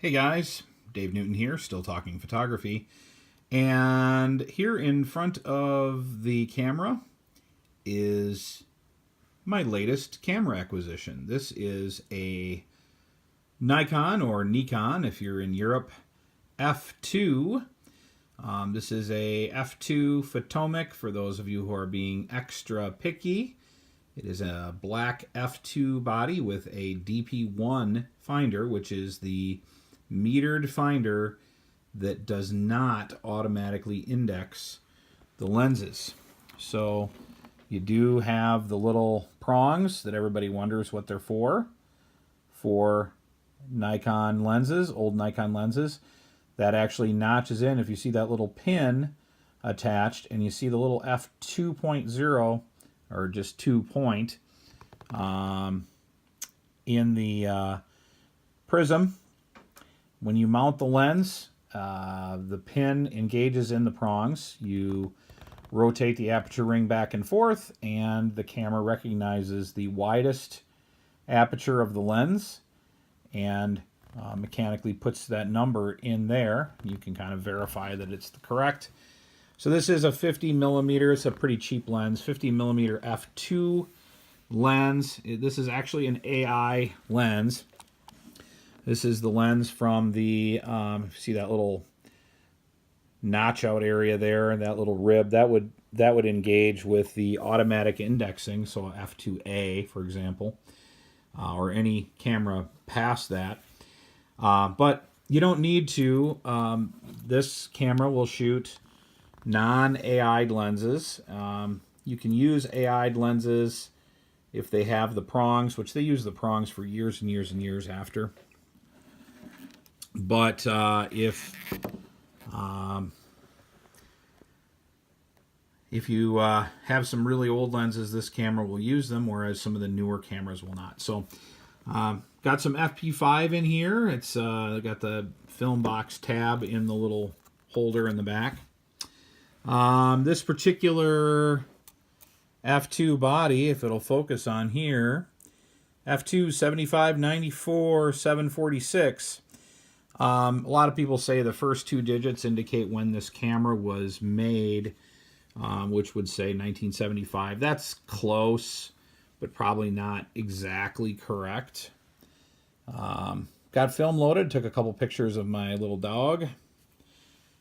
Hey guys, Dave Newton here, still talking photography. And here in front of the camera is my latest camera acquisition. This is a Nikon, or Nikon if you're in Europe, F2. This is a F2 Photomic for those of you who are being extra picky. It is a black F2 body with a DP1 finder, which is the metered finder that does not automatically index the lenses. So you do have the little prongs that everybody wonders what they're for Nikon lenses, old Nikon lenses. That actually notches in. If you see that little pin attached and you see the little f2.0 or just 2 point in the prism, when you mount the lens, the pin engages in the prongs. You rotate the aperture ring back and forth, and the camera recognizes the widest aperture of the lens and mechanically puts that number in there. You can kind of verify that it's the correct. So this is a 50 millimeter. It's a pretty cheap lens, 50 millimeter f2 lens. This is actually an AI lens. This is the lens from the, see that little notch out area there, and that little rib, that would engage with the automatic indexing, so f2A, for example, or any camera past that. But you don't need to. This camera will shoot non-AI'd lenses. You can use AI'd lenses if they have the prongs, which they use the prongs for years and years and years after. But if you have some really old lenses, this camera will use them, whereas some of the newer cameras will not. So got some FP5 in here. It's got the film box tab in the little holder in the back. This particular F2 body, if it'll focus on here, F2 7594 746. A lot of people say the first 2 digits indicate when this camera was made, which would say 1975. That's close, but probably not exactly correct. Got film loaded, took a couple pictures of my little dog.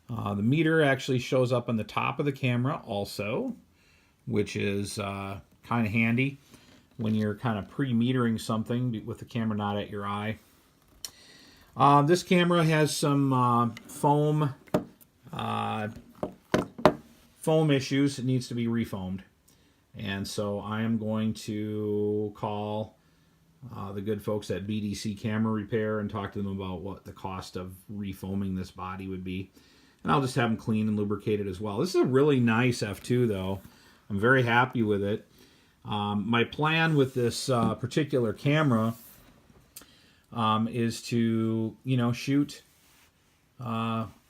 The meter actually shows up on the top of the camera also, which is kind of handy when you're kind of pre-metering something with the camera not at your eye. This camera has some foam issues. It needs to be refoamed. And so I am going to call the good folks at BDC Camera Repair and talk to them about what the cost of refoaming this body would be. And I'll just have them clean and lubricate it as well. This is a really nice F2 though. I'm very happy with it. My plan with this particular camera is to, shoot,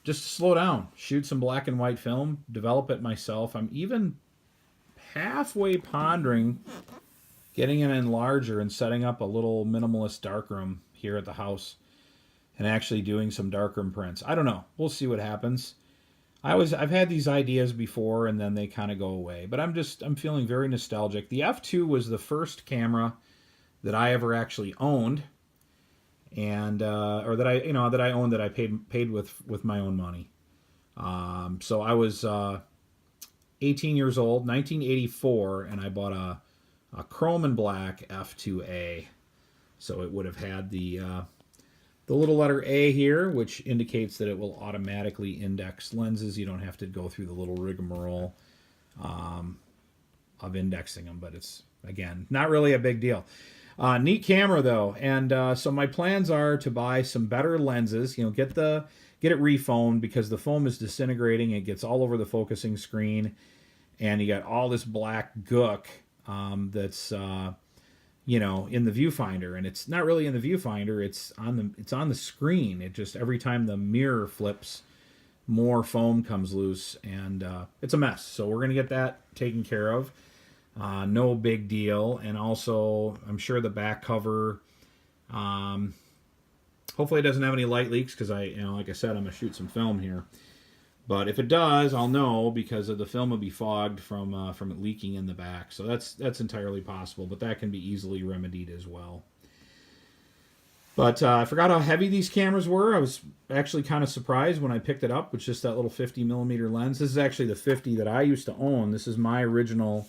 just slow down, shoot some black and white film, develop it myself. I'm even halfway pondering getting an enlarger and setting up a little minimalist darkroom here at the house and actually doing some darkroom prints. I don't know. We'll see what happens. I've had these ideas before and then they kind of go away, but I'm feeling very nostalgic. The F2 was the first camera that I ever actually owned, and or that I owned, that I paid with my own money. So I was 18 years old, 1984, and I bought a chrome and black F2A. So it would have had the little letter A here, which indicates that it will automatically index lenses. You don't have to go through the little rigmarole of indexing them, but it's, again, not really a big deal. Neat camera though, and so my plans are to buy some better lenses. Get it refoamed, because the foam is disintegrating. It gets all over the focusing screen, and you got all this black gook that's in the viewfinder, and it's not really in the viewfinder. It's on the screen. It just, every time the mirror flips, more foam comes loose, and it's a mess. So we're gonna get that taken care of. No big deal. And also, I'm sure the back cover Hopefully it doesn't have any light leaks because like I said, I'm going to shoot some film here. But if it does, I'll know because of the film will be fogged from it leaking in the back. So that's entirely possible, but that can be easily remedied as well. But I forgot how heavy these cameras were. I was actually kind of surprised when I picked it up with just that little 50mm lens. This is actually the 50 that I used to own. This is my original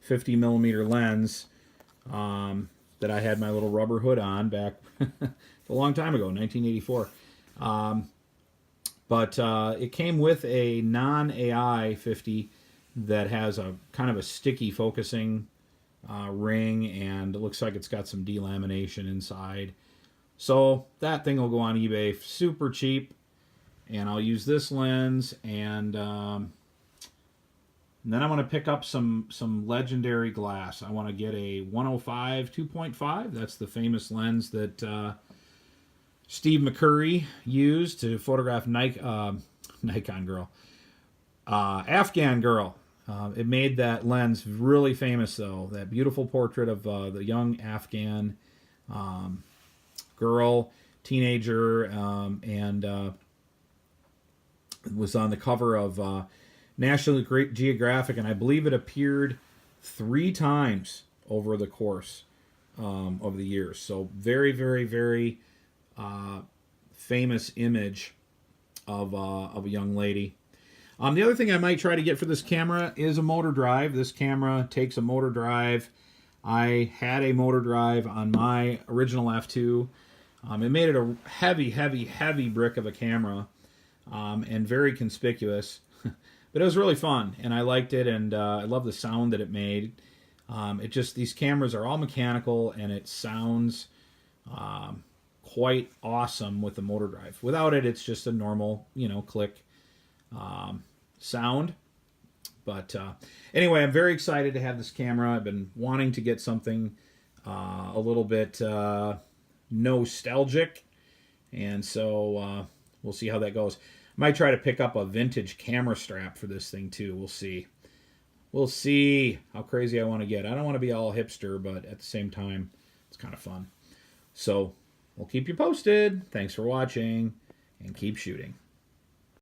50mm lens that I had my little rubber hood on back a long time ago, 1984. But it came with a non-AI 50 that has a kind of a sticky focusing ring, and it looks like it's got some delamination inside. So that thing will go on eBay super cheap, and I'll use this lens, and then I want to pick up some legendary glass. I want to get a 105 2.5. That's the famous lens that Steve McCurry used to photograph Nikon girl, Afghan girl. It made that lens really famous, though. That beautiful portrait of the young Afghan girl, teenager, and it was on the cover of National Geographic, and I believe it appeared 3 times over the course of the years. So very, very, very famous image of a young lady. The other thing I might try to get for this camera is a motor drive. This camera takes a motor drive. I had a motor drive on my original F2. It made it a heavy, heavy, heavy brick of a camera, and very conspicuous. But it was really fun, and I liked it, and I love the sound that it made. These cameras are all mechanical, and it sounds quite awesome with the motor drive. Without it, it's just a normal, click sound. But anyway, I'm very excited to have this camera. I've been wanting to get something a little bit nostalgic, and so we'll see how that goes. Might try to pick up a vintage camera strap for this thing too. We'll see. We'll see how crazy I want to get. I don't want to be all hipster, but at the same time, it's kind of fun. So we'll keep you posted. Thanks for watching, and keep shooting.